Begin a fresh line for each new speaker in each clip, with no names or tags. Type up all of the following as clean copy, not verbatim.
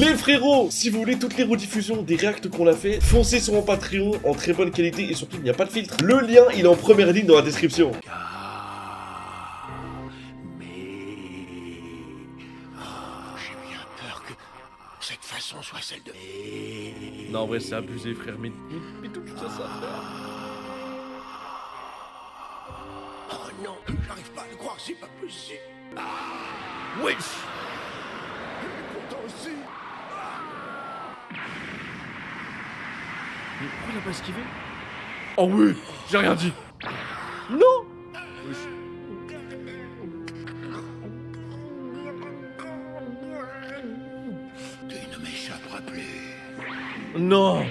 Les frérots, si vous voulez toutes les rediffusions des réacts qu'on a fait, foncez sur mon Patreon en très bonne qualité et surtout il n'y a pas de filtre. Le lien il est en première ligne dans la description.
J'ai bien peur que cette façon soit celle de...
Non en vrai c'est abusé frère, mais tout ça frère.
Oh non, j'arrive pas à le croire, c'est pas possible.
Wesh.
Pourtant aussi.
Mais pourquoi il a pas esquivé? Oh oui, j'ai rien dit. Non.
Tu ne m'échapperas plus.
Non.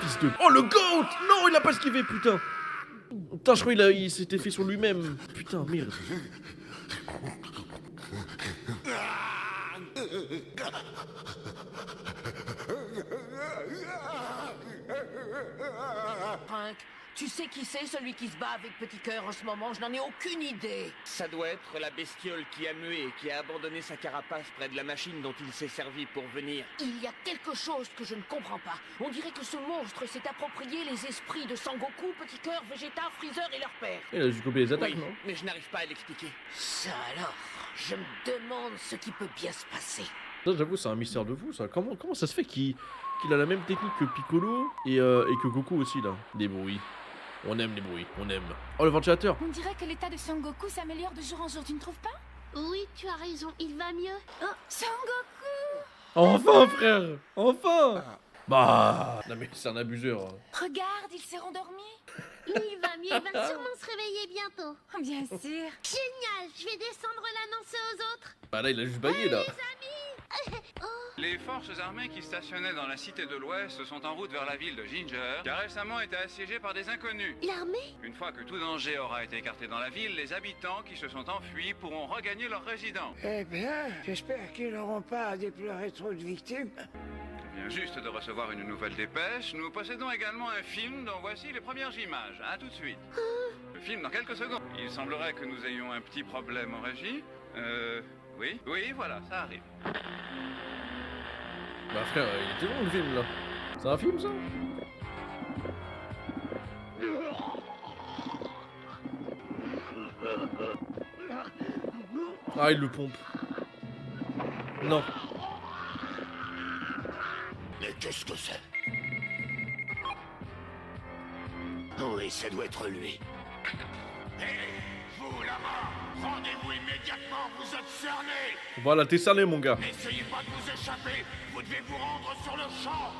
Fils de... Oh le GOAT. Non il a pas esquivé putain. Putain je crois il s'était fait sur lui-même. Putain merde.
Frank, tu sais qui c'est celui qui se bat avec Petit Cœur en ce moment? Je n'en ai aucune idée.
Ça doit être la bestiole qui a mué et qui a abandonné sa carapace près de la machine dont il s'est servi pour venir.
Il y a quelque chose que je ne comprends pas. On dirait que ce monstre s'est approprié les esprits de Sangoku, Petit Cœur, Vegeta, Freezer et leur père.
Il a juste copié les attaques
Oui,
non?
mais je n'arrive pas à l'expliquer.
Ça alors, je me demande ce qui peut bien se passer.
Ça j'avoue c'est un mystère de fou ça. Comment ça se fait qu'il a la même technique que Piccolo et que Goku aussi là? Des bruits. On aime les bruits, on aime. Oh le ventilateur.
On dirait que l'état de Sangoku s'améliore de jour en jour, tu ne trouves pas?
Oui, tu as raison, il va mieux.
Oh, Sangoku!
Enfin frère. Enfin. Bah. Non mais c'est un abuseur.
Regarde, il s'est rendormi.
Il va mieux, il va sûrement se réveiller bientôt.
Oh, bien sûr.
Génial, je vais descendre l'annoncer aux autres.
Bah là il a juste baillé là.
Les forces armées qui stationnaient dans la cité de l'Ouest sont en route vers la ville de Ginger, qui a récemment été assiégée par des inconnus.
L'armée?
Une fois que tout danger aura été écarté dans la ville, les habitants qui se sont enfuis pourront regagner leur résidence.
Eh bien, j'espère qu'ils n'auront pas à déplorer trop de victimes.
On vient juste de recevoir une nouvelle dépêche. Nous possédons également un film dont voici les premières images. À tout de suite. Le film dans quelques secondes. Il semblerait que nous ayons un petit problème en régie. Oui, voilà, ça arrive.
Bah frère, il était long le film là. C'est un film ça? Ah il le pompe. Non.
Mais qu'est-ce que c'est? Oui, ça doit être lui. Hé, vous là-bas, rendez-vous immédiatement, vous êtes cernés.
Voilà, t'es cerné mon gars.
N'essayez pas de vous échapper, vous devez vous rendre sur le champ.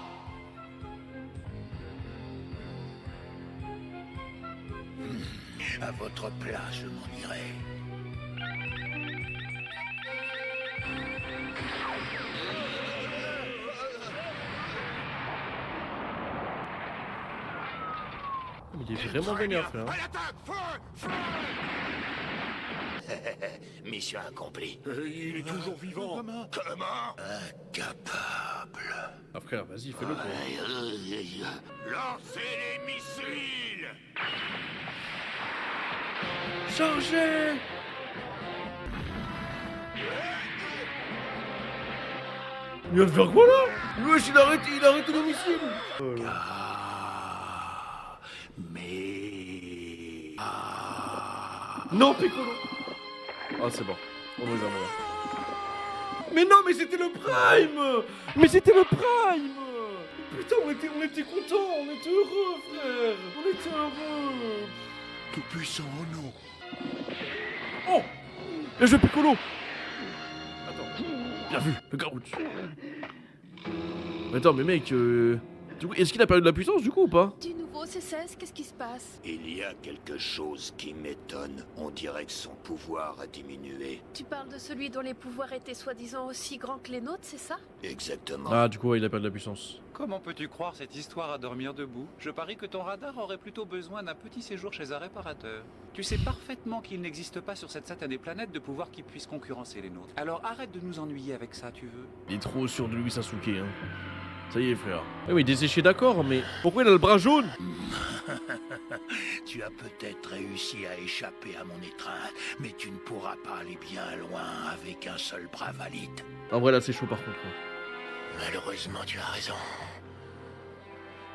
À votre place, je m'en irai.
Il est vraiment vénère frère.
À l'attaque, feu. Mission accomplie.
Il est toujours vivant.
Comment? Incapable.
Ah frère, vas-y, fais-le quoi.
Lancez les missiles.
Chargez! Il vient de faire quoi là? Wesh, il a arrêté le missile!
Mais...
Non, Piccolo! Ah, c'est bon. On va les avoir. Mais non, mais c'était le Prime! Mais c'était le Prime! Putain, on était contents, on était heureux, frère! On était heureux!
Tout puissant, oh non.
Oh! Le jeu Piccolo! Attends. Bien vu, le Garouche. Attends, mais mec, du coup, est-ce qu'il a perdu de la puissance du coup ou pas?
Du nouveau, C16, qu'est-ce qui se passe?
Il y a quelque chose qui m'étonne. On dirait que son pouvoir a diminué.
Tu parles de celui dont les pouvoirs étaient soi-disant aussi grands que les nôtres, c'est ça?
Exactement.
Ah, du coup, ouais, il a perdu de la puissance.
Comment peux-tu croire cette histoire à dormir debout? Je parie que ton radar aurait plutôt besoin d'un petit séjour chez un réparateur. Tu sais parfaitement qu'il n'existe pas sur cette satanée planète de pouvoir qui puisse concurrencer les nôtres. Alors arrête de nous ennuyer avec ça, tu veux?
Il est trop sûr de lui, Sasuke, hein. Ça y est, frère. Eh oui, desséché, d'accord, mais pourquoi il a le bras jaune?
Tu as peut-être réussi à échapper à mon étreinte, mais tu ne pourras pas aller bien loin avec un seul bras valide.
En vrai, là, c'est chaud par contre.
Malheureusement, tu as raison.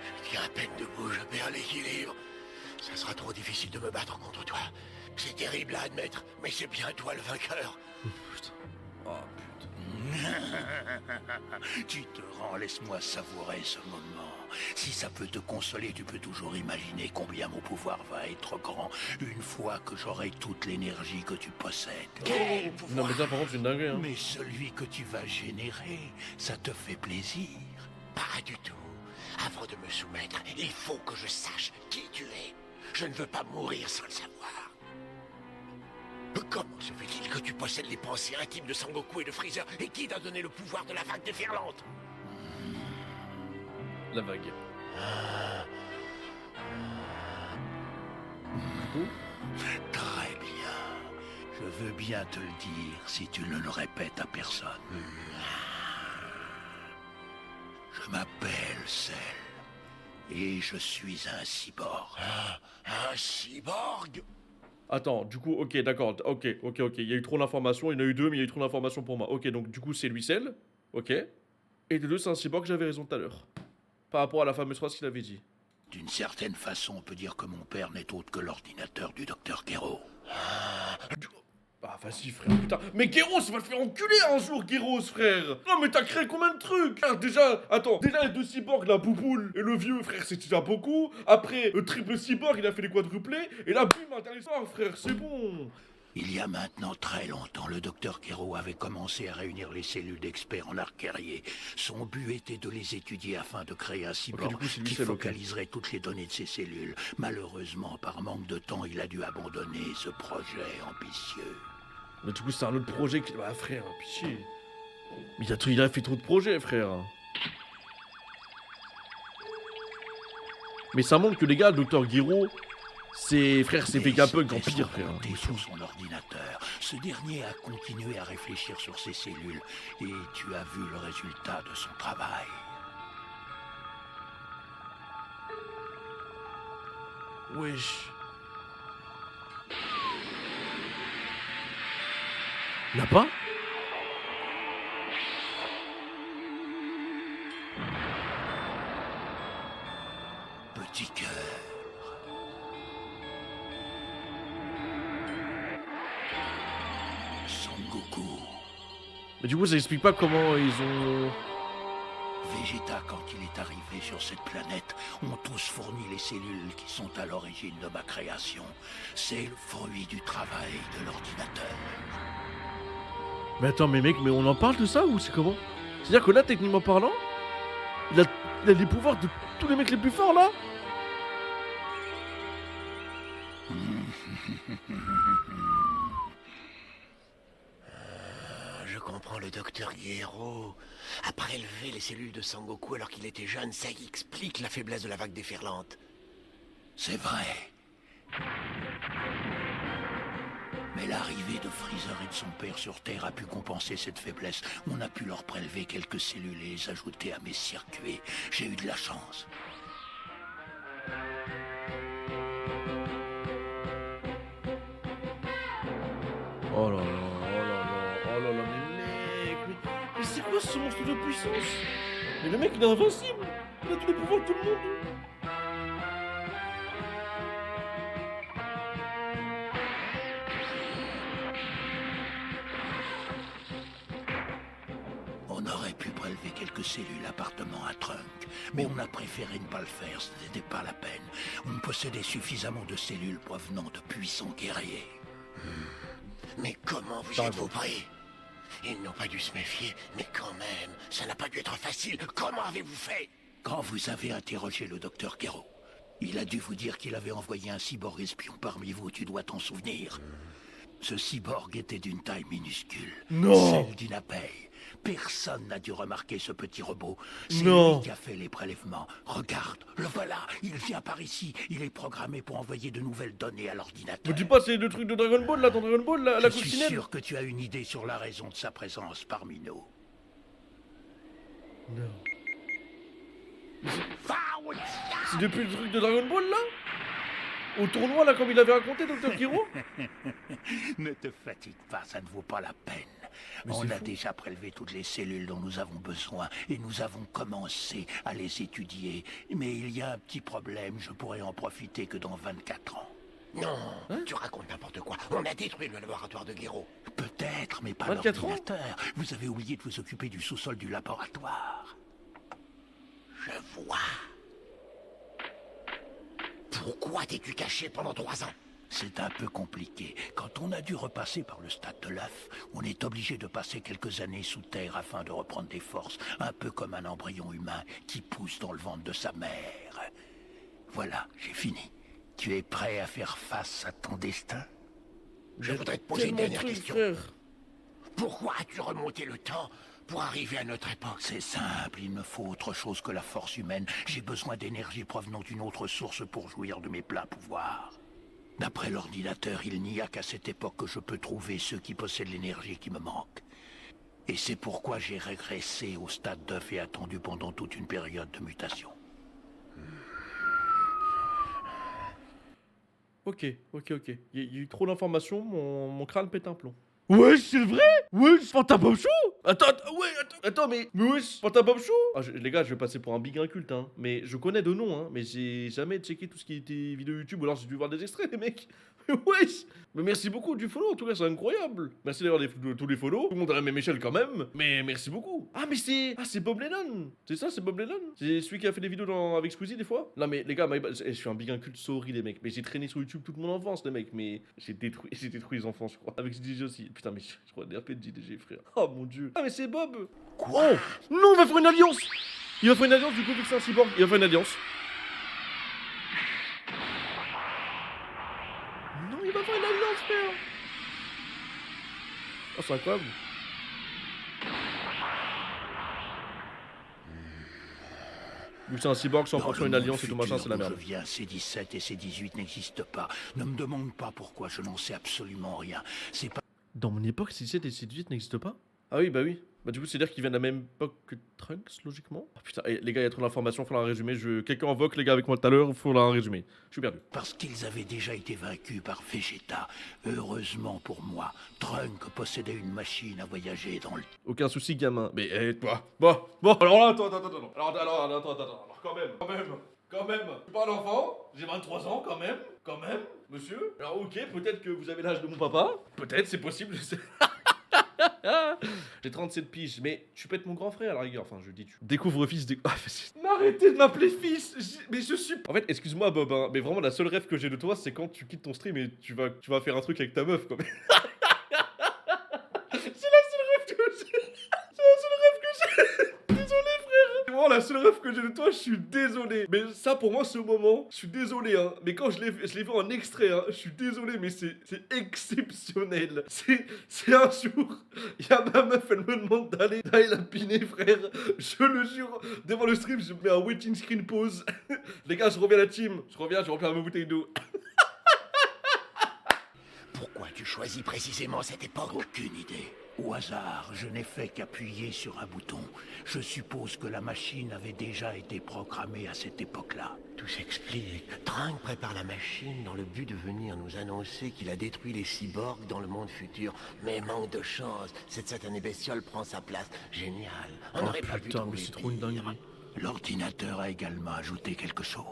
Je tiens à peine debout, je perds l'équilibre. Ça sera trop difficile de me battre contre toi. C'est terrible à admettre, mais c'est bien toi le vainqueur.
Putain. Oh putain.
Tu te rends, laisse-moi savourer ce moment. Si ça peut te consoler, tu peux toujours imaginer combien mon pouvoir va être grand une fois que j'aurai toute l'énergie que tu possèdes. Quel pouvoir!
Non mais ça par contre c'est une dinguerie hein.
Mais celui que tu vas générer, ça te fait plaisir? Pas du tout. Avant de me soumettre, il faut que je sache qui tu es. Je ne veux pas mourir sans le savoir. Comment se fait-il que tu possèdes les pensées intimes de Sangoku et de Freezer? Et qui t'a donné le pouvoir de la vague déferlante?
La vague.
Très bien. Je veux bien te le dire si tu ne le répètes à personne. Je m'appelle Cell. Et je suis un cyborg. Un cyborg?
Attends, du coup, ok, d'accord, ok. Il y a eu trop d'informations, il y en a eu deux, mais il y a eu trop d'informations pour moi. Ok, donc du coup, c'est lui Cell, ok. Et les deux, c'est un cyborg, j'avais raison tout à l'heure. Par rapport à la fameuse phrase qu'il avait dit.
D'une certaine façon, on peut dire que mon père n'est autre que l'ordinateur du docteur Gero.
Ah, vas-y, frère, putain. Mais Gyros, va te faire enculer un jour, Gyros, frère. Non, mais t'as créé combien de trucs? Frère, déjà, attends, déjà les deux cyborgs, la bouboule et le vieux, frère, c'est déjà beaucoup. Après, le triple cyborg, il a fait les quadruplés. Et là, bim, un dernier soir, frère, c'est bon.
Il y a maintenant très longtemps, le docteur Gero avait commencé à réunir les cellules d'experts en arc guerrier. Son but était de les étudier afin de créer un cyborg
du coup, c'est lui,
qui
c'est
focaliserait toutes les données de ces cellules. Malheureusement, par manque de temps, il a dû abandonner ce projet ambitieux.
Mais du coup, c'est un autre projet qui... Bah, frère, pitié. Mais il a fait trop de projets, frère. Mais ça montre que les gars, le docteur Gero, c'est... Frère, c'est Vegapunk en pire, frère.
Sur son ordinateur, ce dernier a continué à réfléchir sur ses cellules. Et tu as vu le résultat de son travail.
Wesh. N'a pas?
Petit cœur. Sangoku.
Mais du coup, ça explique pas comment ils ont...
Vegeta, quand il est arrivé sur cette planète, ont tous fourni les cellules qui sont à l'origine de ma création. C'est le fruit du travail de l'ordinateur.
Mais attends, mais mec, mais on en parle de ça ou c'est comment? C'est-à-dire que là, techniquement parlant, il a les pouvoirs de tous les mecs les plus forts, là?
Je comprends le docteur Gero. A prélevé les cellules de Sangoku alors qu'il était jeune, ça explique la faiblesse de la vague déferlante. C'est vrai. Mais l'arrivée de Freezer et de son père sur Terre a pu compenser cette faiblesse. On a pu leur prélever quelques cellules et les ajouter à mes circuits. J'ai eu de la chance.
Oh là là, mais mec, mais c'est quoi ce monstre de puissance? Mais le mec, il est invincible. Il a tous les pouvoirs de tout le monde.
On aurait pu prélever quelques cellules appartenant à Trunk, mais on a préféré ne pas le faire, ce n'était pas la peine. On possédait suffisamment de cellules provenant de puissants guerriers. Mais comment vous êtes-vous pris? Ils n'ont pas dû se méfier, mais quand même, ça n'a pas dû être facile. Comment avez-vous fait? Quand vous avez interrogé le docteur Gero, il a dû vous dire qu'il avait envoyé un cyborg espion parmi vous, tu dois t'en souvenir. Ce cyborg était d'une taille minuscule,
Non.
celle d'une abeille. Personne n'a dû remarquer ce petit robot. C'est
Non.
lui qui a fait les prélèvements. Regarde, le voilà, il vient par ici. Il est programmé pour envoyer de nouvelles données à l'ordinateur.
Me dis pas, c'est le truc de Dragon Ball, là, dans Dragon Ball, la
Je suis
coccinelle.
sûr que tu as une idée sur la raison de sa présence parmi nous.
Non. C'est depuis le truc de Dragon Ball, là? Au tournoi, là, comme il avait raconté, Dr. Gero?
Ne te fatigue pas, ça ne vaut pas la peine. On a déjà prélevé toutes les cellules dont nous avons besoin et nous avons commencé à les étudier. Mais il y a un petit problème, je pourrais en profiter que dans 24 ans.
Non, tu racontes n'importe quoi. On a détruit le laboratoire de Guéraud.
Peut-être, mais pas
24 ans.
l'ordinateur. Vous avez oublié de vous occuper du sous-sol du laboratoire.
Je vois. Pourquoi t'es-tu caché pendant 3 ans?
C'est un peu compliqué. Quand on a dû repasser par le stade de l'œuf, on est obligé de passer quelques années sous terre afin de reprendre des forces, un peu comme un embryon humain qui pousse dans le ventre de sa mère. Voilà, j'ai fini. Tu es prêt à faire face à ton destin?
Je voudrais te poser une dernière question. Pourquoi as-tu remonté le temps pour arriver à notre époque?
C'est simple, il me faut autre chose que la force humaine. J'ai besoin d'énergie provenant d'une autre source pour jouir de mes pleins pouvoirs. D'après l'ordinateur, il n'y a qu'à cette époque que je peux trouver ceux qui possèdent l'énergie qui me manque. Et c'est pourquoi j'ai régressé au stade d'œuf et attendu pendant toute une période de mutation.
Ok. Il y a eu trop d'informations, mon crâne pète un plomb. Ouais, c'est vrai. Ouais, Fanta Bob Show. Attends, mais wesh, Fanta Bob Show. Les gars, je vais passer pour un big inculte, hein. Mais je connais de nom, hein. Mais j'ai jamais checké tout ce qui était vidéo YouTube, ou alors j'ai dû voir des extraits, les mecs. Wesh. Mais merci beaucoup du follow, en tout cas, c'est incroyable. Merci d'avoir tous les follows. Tout le monde à la même échelle quand même. Mais merci beaucoup. Ah, mais c'est Bob Lennon. C'est ça, c'est Bob Lennon. C'est celui qui a fait des vidéos avec Squeezie des fois. Non, mais les gars, je suis un big inculte, sorry, les mecs. Mais j'ai traîné sur YouTube toute mon enfance, les mecs. Mais j'ai détruit les enfants, je crois. Avec DJ aussi. Putain, mais je crois DRP de JDG, frère. Oh mon dieu. Ah, mais c'est Bob.
Quoi?
Oh non, il va faire une alliance. Il va faire une alliance, du coup, vu que c'est un cyborg. Il va faire une alliance. Non, il va faire une alliance, frère. Oh, c'est incroyable. Vu que c'est un cyborg, 100% une alliance et tout machin, c'est la merde.
Je viens, C17 et C18 n'existent pas. Ne me demande pas pourquoi, je n'en sais absolument rien. C'est pas...
Dans mon époque, C17 et C18 n'existent pas? Ah oui, bah oui. Bah du coup, c'est-à-dire qu'ils viennent de la même époque que Trunks, logiquement. Oh, putain, les gars, il y a trop d'informations, faut la résumer. Quelqu'un invoque les gars avec moi tout à l'heure, faut la résumer. Je suis perdu.
Parce qu'ils avaient déjà été vaincus par Vegeta. Heureusement pour moi, Trunk possédait une machine à voyager dans le...
Aucun souci, gamin. Mais toi. Bon, alors là, attends. Alors quand même. Je suis pas un enfant, j'ai 23 ans quand même, monsieur. Alors ok, peut-être que vous avez l'âge de mon papa. Peut-être, c'est possible, je sais. J'ai 37 piges, mais tu peux être mon grand frère à la rigueur. Enfin, je dis tu. Découvre fils de... Arrêtez de m'appeler fils. Mais je suis... En fait, excuse-moi Bob, hein, mais vraiment la seule rêve que j'ai de toi, c'est quand tu quittes ton stream et tu vas faire un truc avec ta meuf, quoi. C'est la seule rêve que j'ai. Désolé frère. C'est vraiment la seule rêve que j'ai de toi, je suis désolé. Mais ça pour moi ce moment, je suis désolé hein. Mais quand je l'ai vu en extrait hein, je suis désolé mais c'est exceptionnel. C'est un jour, il y a ma meuf, elle me demande d'aller la piner frère. Je le jure, devant le stream, je mets un waiting screen pause. Les gars, je reviens à la team. Je remplis ma bouteille d'eau.
Pourquoi tu choisis précisément cette époque?
Aucune idée. Au hasard, je n'ai fait qu'appuyer sur un bouton. Je suppose que la machine avait déjà été programmée à cette époque-là.
Tout s'explique. Trunk prépare la machine dans le but de venir nous annoncer qu'il a détruit les cyborgs dans le monde futur. Mais manque de chance, cette satanée bestiole prend sa place. Génial. On n'aurait pas pu
putain, mais
trouver
c'est trop une
pire.
dinguerie.
L'ordinateur a également ajouté quelque chose.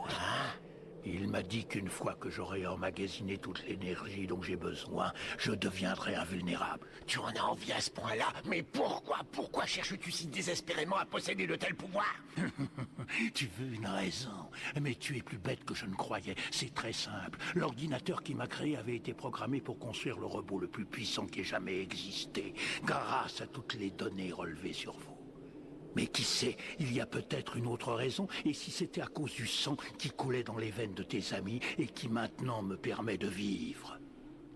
Il m'a dit qu'une fois que j'aurai emmagasiné toute l'énergie dont j'ai besoin, je deviendrai invulnérable.
Tu en as envie à ce point-là? Mais pourquoi cherches-tu si désespérément à posséder de tels pouvoirs?
Tu veux une raison, mais tu es plus bête que je ne croyais. C'est très simple. L'ordinateur qui m'a créé avait été programmé pour construire le robot le plus puissant qui ait jamais existé, grâce à toutes les données relevées sur vous. Mais qui sait, il y a peut-être une autre raison, et si c'était à cause du sang qui coulait dans les veines de tes amis et qui maintenant me permet de vivre.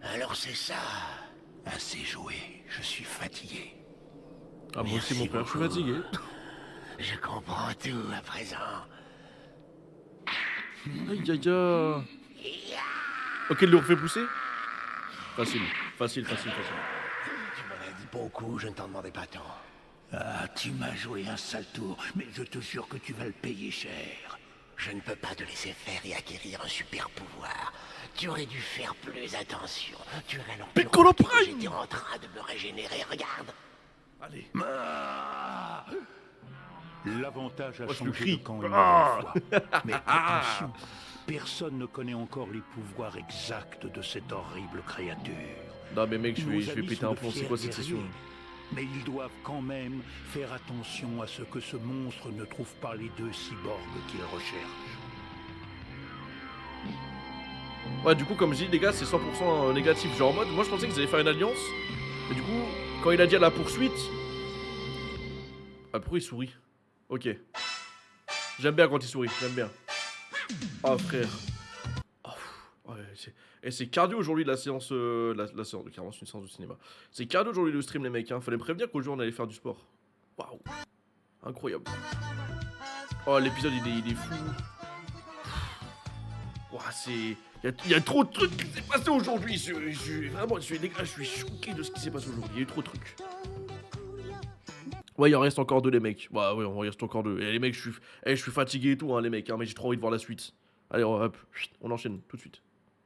Alors c'est ça.
Assez joué, je suis fatigué.
Ah moi aussi mon frère, je suis fatigué.
Je comprends tout à présent.
Aïe. Ok, il le refait pousser. Facile.
Tu m'en as dit beaucoup, je ne t'en demandais pas tant.
Ah, tu m'as joué un sale tour, mais je te jure que tu vas le payer cher.
Je ne peux pas te laisser faire et acquérir un super pouvoir. Tu aurais dû faire plus attention. Tu aurais alors pu
Piccolo
remarquer que
Prime.
j'étais en train de me régénérer, regarde.
Allez.
Ah L'avantage a
Oh, je le
changé
crie.
de camp une
Ah
nouvelle fois. Mais attention, personne ne connaît encore les pouvoirs exacts de cette horrible créature.
Non mais mec, je
Nos
vais
amis
péter
sont
un
de
plomb, c'est
fiers
quoi cette session?
guerriers, mais ils doivent quand même faire attention à ce que ce monstre ne trouve pas les 2 cyborgs qu'il recherche.
Ouais, du coup, comme je dis, les gars, c'est 100% négatif. Genre en mode, moi je pensais qu'ils allaient faire une alliance. Mais du coup, quand il a dit à la poursuite. Ah, pourquoi il sourit? Ok. J'aime bien quand il sourit, j'aime bien. Oh frère. Oh, ouais, c'est cardio aujourd'hui la séance. La séance de carrément, c'est une séance de cinéma. C'est cardio aujourd'hui le stream, les mecs. Hein. Fallait me prévenir qu'aujourd'hui on allait faire du sport. Waouh. Incroyable. Oh, l'épisode il est fou. Ouah, c'est. Il y a trop de trucs qui s'est passé aujourd'hui. Vraiment, je suis choqué de ce qui s'est passé aujourd'hui. Il y a eu trop de trucs. Ouais, il en reste encore 2, les mecs. Bah ouais, il en reste encore 2. Et les mecs, je suis fatigué et tout, hein, les mecs. Hein, mais j'ai trop envie de voir la suite. Allez, hop, on enchaîne tout de suite.